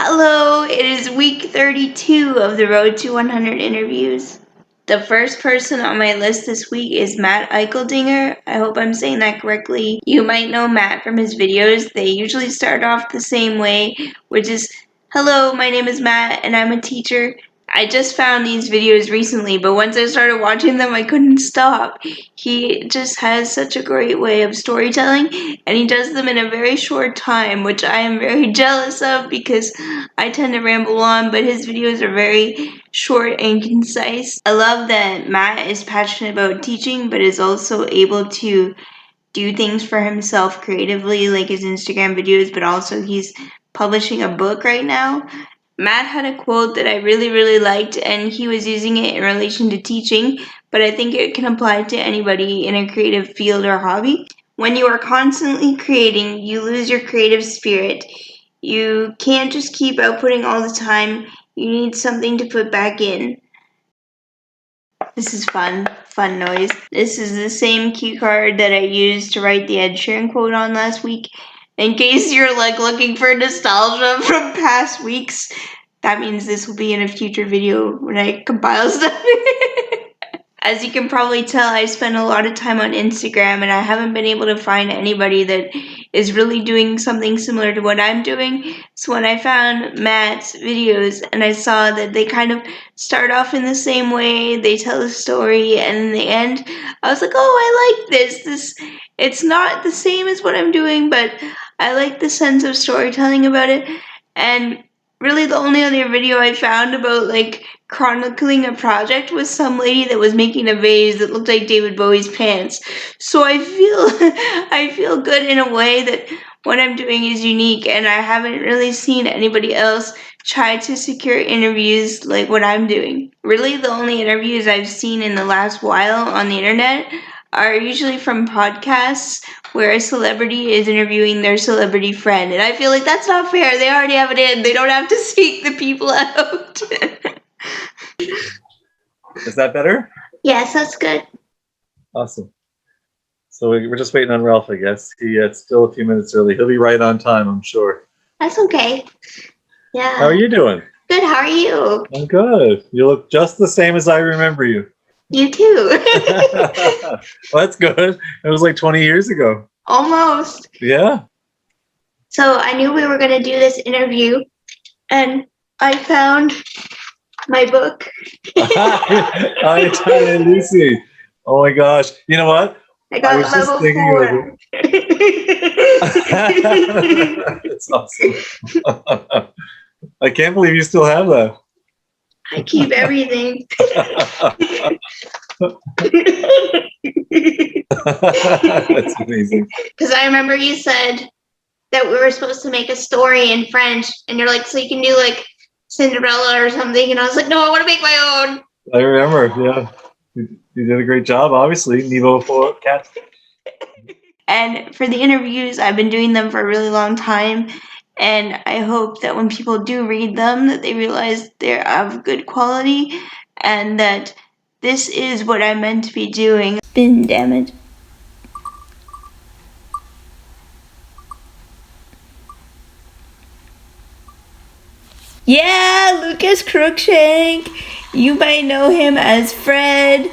Hello, it is week 32 of the Road to 100 interviews. The first person on my list this week is Matt Eicheldinger. I hope I'm saying that correctly. You might know Matt from his videos. They usually start off the same way, which is, hello, my name is Matt and I'm a teacher. I just found these videos recently, but once I started watching them, I couldn't stop. He just has such a great way of storytelling, and he does them in a very short time, which I am very jealous of because I tend to ramble on, but his videos are very short and concise. I love that Matt is passionate about teaching, but is also able to do things for himself creatively, like his Instagram videos, but also he's publishing a book right now. Matt had a quote that I really liked, and he was using it in relation to teaching, but I think it can apply to anybody in a creative field or hobby. When you are constantly creating, you lose your creative spirit. You can't just keep outputting all the time. You need something to put back in. This is fun noise. This is the same cue card that I used to write the Ed Sheeran quote on last week. In case you're looking for nostalgia from past weeks, that means this will be in a future video when I compile stuff. As you can probably tell, I spend a lot of time on Instagram, and I haven't been able to find anybody that is really doing something similar to what I'm doing. So when I found Matt's videos and I saw that they kind of start off in the same way, they tell a story, and in the end, I was like, oh, I like this. It's not the same as what I'm doing, but I like the sense of storytelling about it. And really the only other video I found about chronicling a project was some lady that was making a vase that looked like David Bowie's pants. So I feel good in a way that what I'm doing is unique, and I haven't really seen anybody else try to secure interviews like what I'm doing. Really the only interviews I've seen in the last while on the internet are usually from podcasts where a celebrity is interviewing their celebrity friend, and I feel like that's not fair. They already have it in. They don't have to seek the people out. Is that better? Yes, that's good. Awesome. So we're just waiting on Ralph, I guess. It's still a few minutes early. He'll be right on time, I'm sure. That's okay. Yeah. How are you doing? Good, how are you? I'm good. You look just the same as I remember you. You too. Well, that's good. It was like 20 years ago. Almost. Yeah. So I knew we were going to do this interview, and I found my book. I Tiny Lucy. Oh my gosh. You know what? I got was just thinking 4. That's awesome. I can't believe you still have that. I keep everything. That's amazing. Because I remember you said that we were supposed to make a story in French, and you're like, so you can do like Cinderella or something, and I was like, no, I want to make my own. I remember, yeah. You did a great job, obviously. Niveau 4 cat. And for the interviews, I've been doing them for a really long time, and I hope that when people do read them, that they realize they're of good quality, and that this is what I'm meant to be doing. Spin damage. Yeah, Lucas Cruikshank. You might know him as Fred.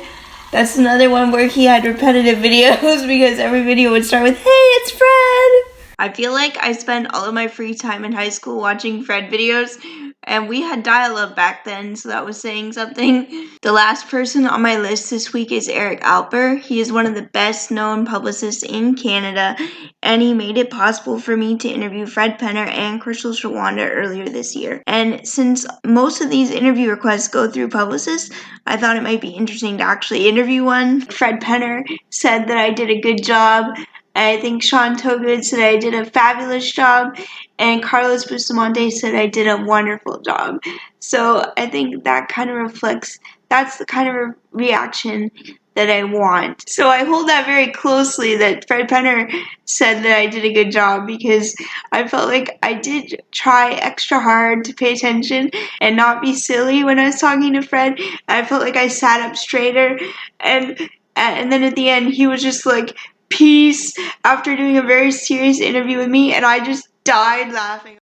That's another one where he had repetitive videos because every video would start with, hey, it's Fred. I feel like I spent all of my free time in high school watching Fred videos, and we had dial-up back then, so that was saying something. The last person on my list this week is Eric Alper. He is one of the best known publicists in Canada, and he made it possible for me to interview Fred Penner and Crystal Shawanda earlier this year. And since most of these interview requests go through publicists, I thought it might be interesting to actually interview one. Fred Penner said that I did a good job. I think Towgood said I did a fabulous job, and Carlos Bustamante said I did a wonderful job. So I think that kind of reflects, that's the kind of reaction that I want. So I hold that very closely, that Fred Penner said that I did a good job, because I felt like I did try extra hard to pay attention and not be silly when I was talking to Fred. I felt like I sat up straighter, and then at the end he was just like, peace, after doing a very serious interview with me, and I just died laughing.